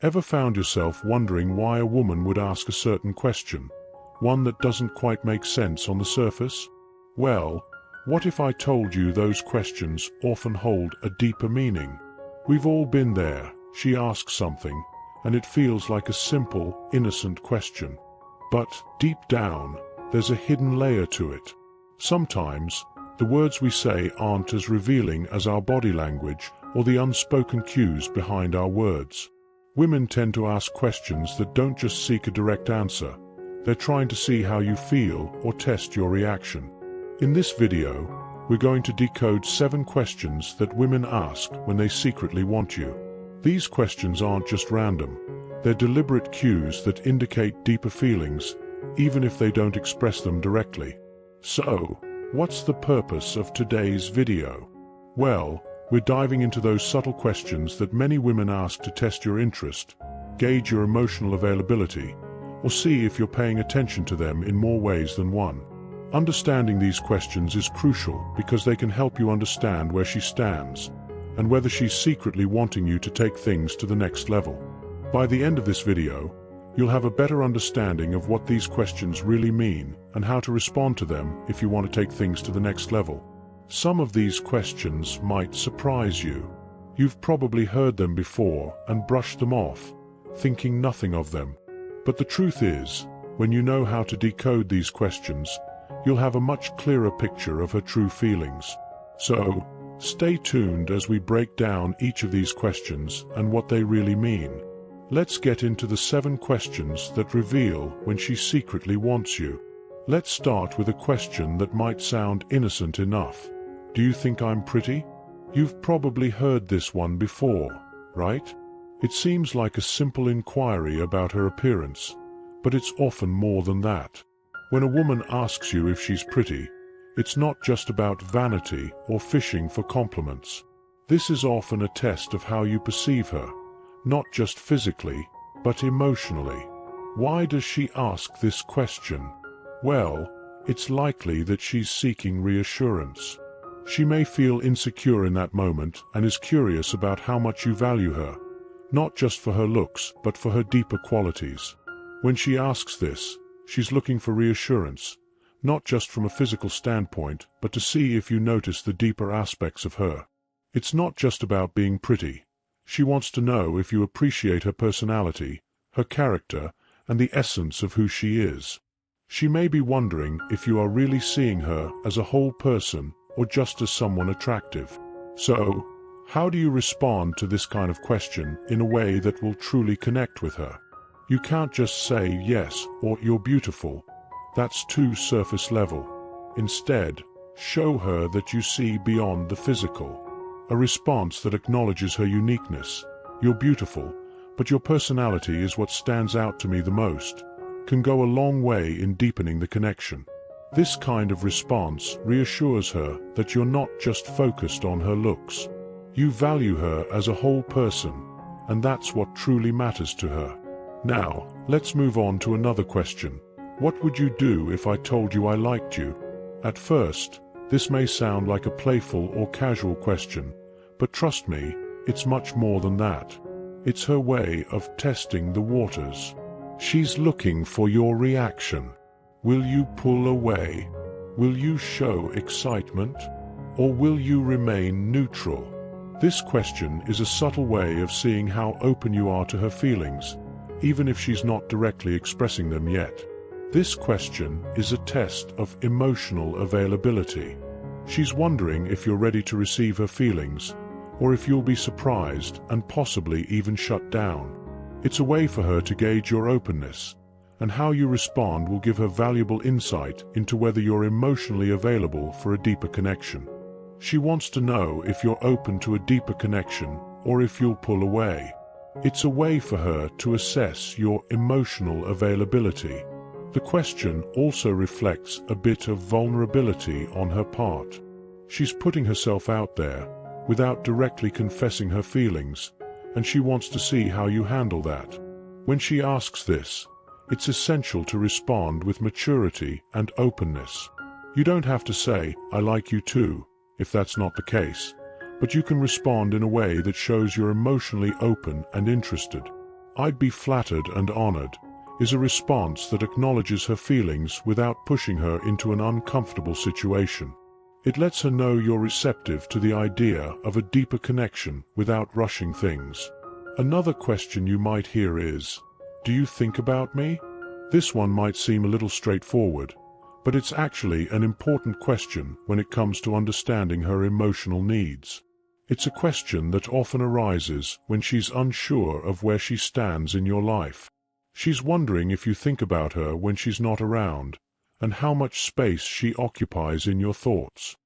Ever found yourself wondering why a woman would ask a certain question, one that doesn't quite make sense on the surface? Well, what if I told you those questions often hold a deeper meaning? We've all been there. She asks something, and it feels like a simple, innocent question. But deep down, there's a hidden layer to it. Sometimes, the words we say aren't as revealing as our body language or the unspoken cues behind our words. Women tend to ask questions that don't just seek a direct answer. They're trying to see how you feel or test your reaction. In this video, we're going to decode 7 questions that women ask when they secretly want you. These questions aren't just random. They're deliberate cues that indicate deeper feelings, even if they don't express them directly. So, what's the purpose of today's video? Well, we're diving into those subtle questions that many women ask to test your interest, gauge your emotional availability, or see if you're paying attention to them in more ways than one. Understanding these questions is crucial because they can help you understand where she stands and whether she's secretly wanting you to take things to the next level. By the end of this video, you'll have a better understanding of what these questions really mean and how to respond to them if you want to take things to the next level. Some of these questions might surprise you. You've probably heard them before and brushed them off, thinking nothing of them. But the truth is, when you know how to decode these questions, you'll have a much clearer picture of her true feelings. So, stay tuned as we break down each of these questions and what they really mean. Let's get into the 7 questions that reveal when she secretly wants you. Let's start with a question that might sound innocent enough. Do you think I'm pretty? You've probably heard this one before, right? It seems like a simple inquiry about her appearance, but it's often more than that. When a woman asks you if she's pretty, it's not just about vanity or fishing for compliments. This is often a test of how you perceive her, not just physically, but emotionally. Why does she ask this question? Well, it's likely that she's seeking reassurance. She may feel insecure in that moment and is curious about how much you value her, not just for her looks, but for her deeper qualities. When she asks this, she's looking for reassurance, not just from a physical standpoint, but to see if you notice the deeper aspects of her. It's not just about being pretty. She wants to know if you appreciate her personality, her character, and the essence of who she is. She may be wondering if you are really seeing her as a whole person or just as someone attractive. So, how do you respond to this kind of question in a way that will truly connect with her? You can't just say yes or you're beautiful. That's too surface level. Instead, show her that you see beyond the physical. A response that acknowledges her uniqueness. You're beautiful, but your personality is what stands out to me the most, can go a long way in deepening the connection. This kind of response reassures her that you're not just focused on her looks. You value her as a whole person, and that's what truly matters to her. Now, let's move on to another question. What would you do if I told you I liked you? At first, this may sound like a playful or casual question, but trust me, it's much more than that. It's her way of testing the waters. She's looking for your reaction. Will you pull away? Will you show excitement? Or will you remain neutral? This question is a subtle way of seeing how open you are to her feelings, even if she's not directly expressing them yet. This question is a test of emotional availability. She's wondering if you're ready to receive her feelings, or if you'll be surprised and possibly even shut down. It's a way for her to gauge your openness, and how you respond will give her valuable insight into whether you're emotionally available for a deeper connection. She wants to know if you're open to a deeper connection or if you'll pull away. It's a way for her to assess your emotional availability. The question also reflects a bit of vulnerability on her part. She's putting herself out there without directly confessing her feelings, and she wants to see how you handle that. When she asks this, it's essential to respond with maturity and openness. You don't have to say, "I like you too," if that's not the case, but you can respond in a way that shows you're emotionally open and interested. "I'd be flattered and honored," is a response that acknowledges her feelings without pushing her into an uncomfortable situation. It lets her know you're receptive to the idea of a deeper connection without rushing things. Another question you might hear is, "Do you think about me?" This one might seem a little straightforward, but it's actually an important question when it comes to understanding her emotional needs. It's a question that often arises when she's unsure of where she stands in your life. She's wondering if you think about her when she's not around, and how much space she occupies in your thoughts.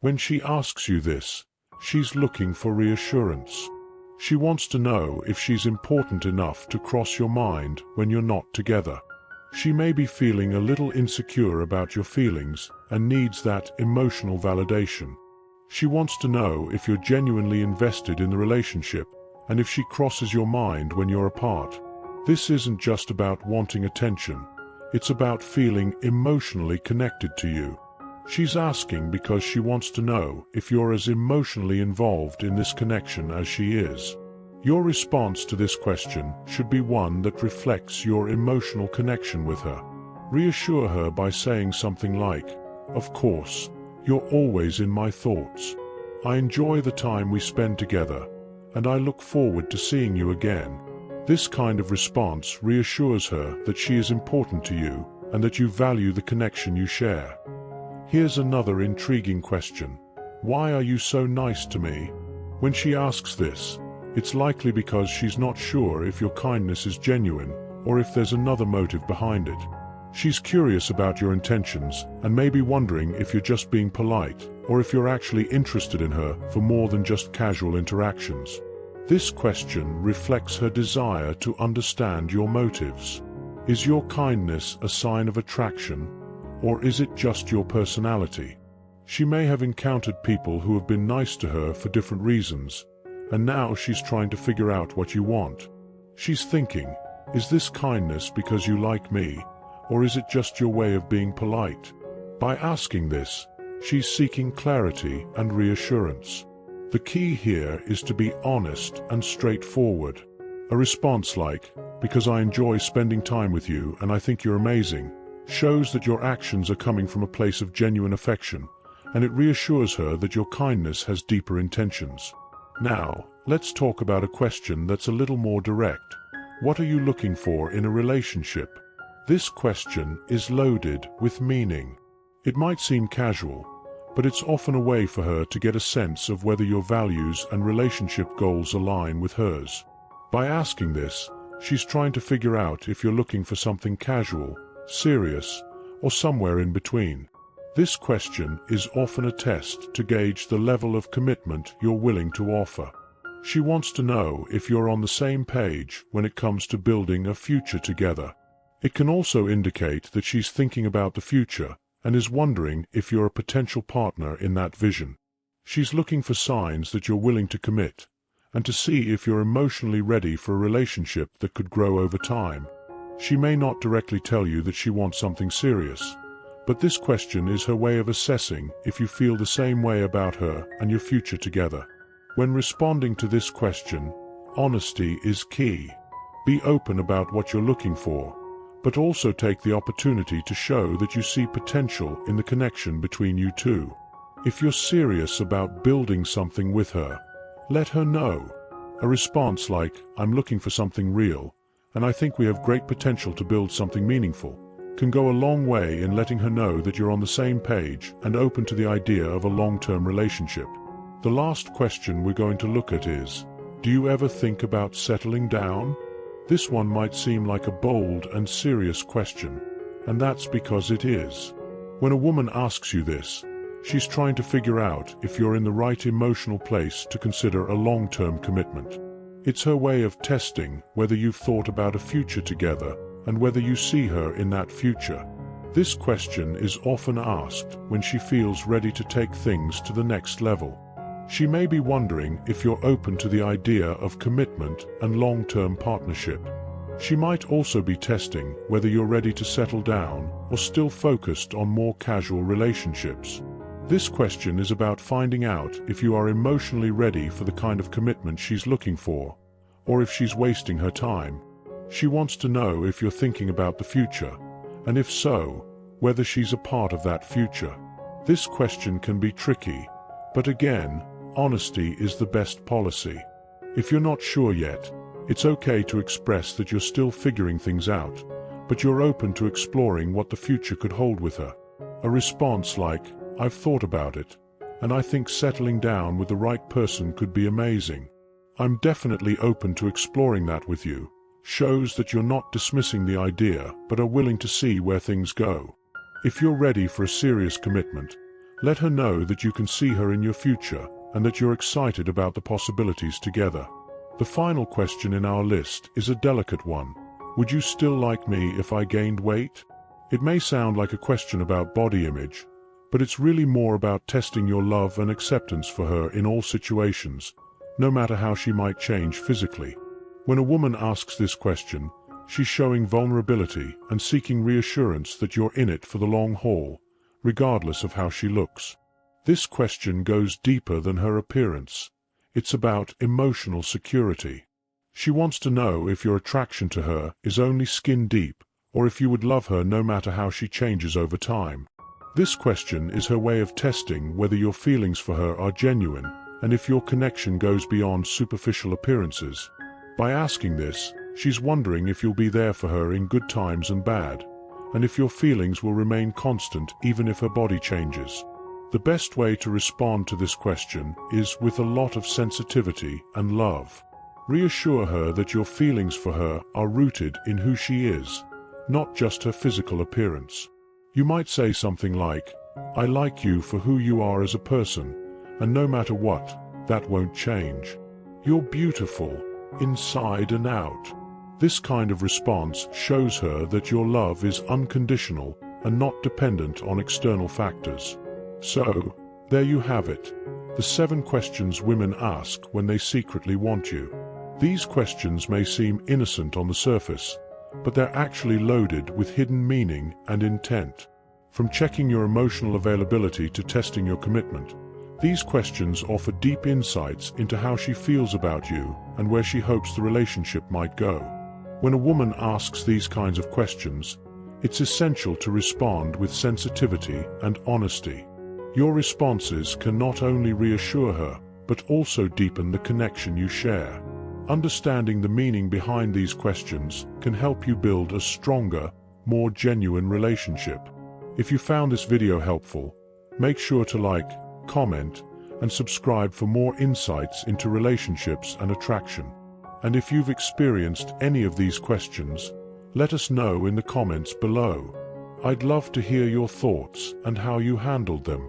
When she asks you this, she's looking for reassurance. She wants to know if she's important enough to cross your mind when you're not together. She may be feeling a little insecure about your feelings and needs that emotional validation. She wants to know if you're genuinely invested in the relationship and if she crosses your mind when you're apart. This isn't just about wanting attention, it's about feeling emotionally connected to you. She's asking because she wants to know if you're as emotionally involved in this connection as she is. Your response to this question should be one that reflects your emotional connection with her. Reassure her by saying something like, "Of course, you're always in my thoughts. I enjoy the time we spend together, and I look forward to seeing you again." This kind of response reassures her that she is important to you and that you value the connection you share. Here's another intriguing question. "Why are you so nice to me?" When she asks this, it's likely because she's not sure if your kindness is genuine or if there's another motive behind it. She's curious about your intentions and may be wondering if you're just being polite or if you're actually interested in her for more than just casual interactions. This question reflects her desire to understand your motives. Is your kindness a sign of attraction, or is it just your personality? She may have encountered people who have been nice to her for different reasons, and now she's trying to figure out what you want. She's thinking, is this kindness because you like me, or is it just your way of being polite? By asking this, she's seeking clarity and reassurance. The key here is to be honest and straightforward. A response like, "Because I enjoy spending time with you and I think you're amazing," shows that your actions are coming from a place of genuine affection, and it reassures her that your kindness has deeper intentions. Now, let's talk about a question that's a little more direct. What are you looking for in a relationship? This question is loaded with meaning. It might seem casual, but it's often a way for her to get a sense of whether your values and relationship goals align with hers. By asking this, she's trying to figure out if you're looking for something casual, serious, or somewhere in between. This question is often a test to gauge the level of commitment you're willing to offer. She wants to know if you're on the same page when it comes to building a future together. It can also indicate that she's thinking about the future and is wondering if you're a potential partner in that vision. She's looking for signs that you're willing to commit, and to see if you're emotionally ready for a relationship that could grow over time. She may not directly tell you that she wants something serious, but this question is her way of assessing if you feel the same way about her and your future together. When responding to this question, honesty is key. Be open about what you're looking for, but also take the opportunity to show that you see potential in the connection between you two. If you're serious about building something with her, let her know. A response like, "I'm looking for something real, and I think we have great potential to build something meaningful," can go a long way in letting her know that you're on the same page and open to the idea of a long-term relationship. The last question we're going to look at is, do you ever think about settling down? This one might seem like a bold and serious question, and that's because it is. When a woman asks you this, she's trying to figure out if you're in the right emotional place to consider a long-term commitment. It's her way of testing whether you've thought about a future together and whether you see her in that future. This question is often asked when she feels ready to take things to the next level. She may be wondering if you're open to the idea of commitment and long-term partnership. She might also be testing whether you're ready to settle down or still focused on more casual relationships. This question is about finding out if you are emotionally ready for the kind of commitment she's looking for, or if she's wasting her time. She wants to know if you're thinking about the future, and if so, whether she's a part of that future. This question can be tricky, but again, honesty is the best policy. If you're not sure yet, it's okay to express that you're still figuring things out, but you're open to exploring what the future could hold with her. A response like, "I've thought about it, and I think settling down with the right person could be amazing. I'm definitely open to exploring that with you," shows that you're not dismissing the idea but are willing to see where things go. If you're ready for a serious commitment, let her know that you can see her in your future and that you're excited about the possibilities together. The final question in our list is a delicate one. Would you still like me if I gained weight? It may sound like a question about body image, but it's really more about testing your love and acceptance for her in all situations, no matter how she might change physically. When a woman asks this question, she's showing vulnerability and seeking reassurance that you're in it for the long haul, regardless of how she looks. This question goes deeper than her appearance. It's about emotional security. She wants to know if your attraction to her is only skin deep, or if you would love her no matter how she changes over time. This question is her way of testing whether your feelings for her are genuine, and if your connection goes beyond superficial appearances. By asking this, she's wondering if you'll be there for her in good times and bad, and if your feelings will remain constant even if her body changes. The best way to respond to this question is with a lot of sensitivity and love. Reassure her that your feelings for her are rooted in who she is, not just her physical appearance. You might say something like, "I like you for who you are as a person, and no matter what, that won't change. You're beautiful, inside and out." This kind of response shows her that your love is unconditional and not dependent on external factors. So, there you have it, the 7 questions women ask when they secretly want you. These questions may seem innocent on the surface, but they're actually loaded with hidden meaning and intent. From checking your emotional availability to testing your commitment, these questions offer deep insights into how she feels about you and where she hopes the relationship might go. When a woman asks these kinds of questions, it's essential to respond with sensitivity and honesty. Your responses can not only reassure her, but also deepen the connection you share. Understanding the meaning behind these questions can help you build a stronger, more genuine relationship. If you found this video helpful, make sure to like, comment, and subscribe for more insights into relationships and attraction. And if you've experienced any of these questions, let us know in the comments below. I'd love to hear your thoughts and how you handled them.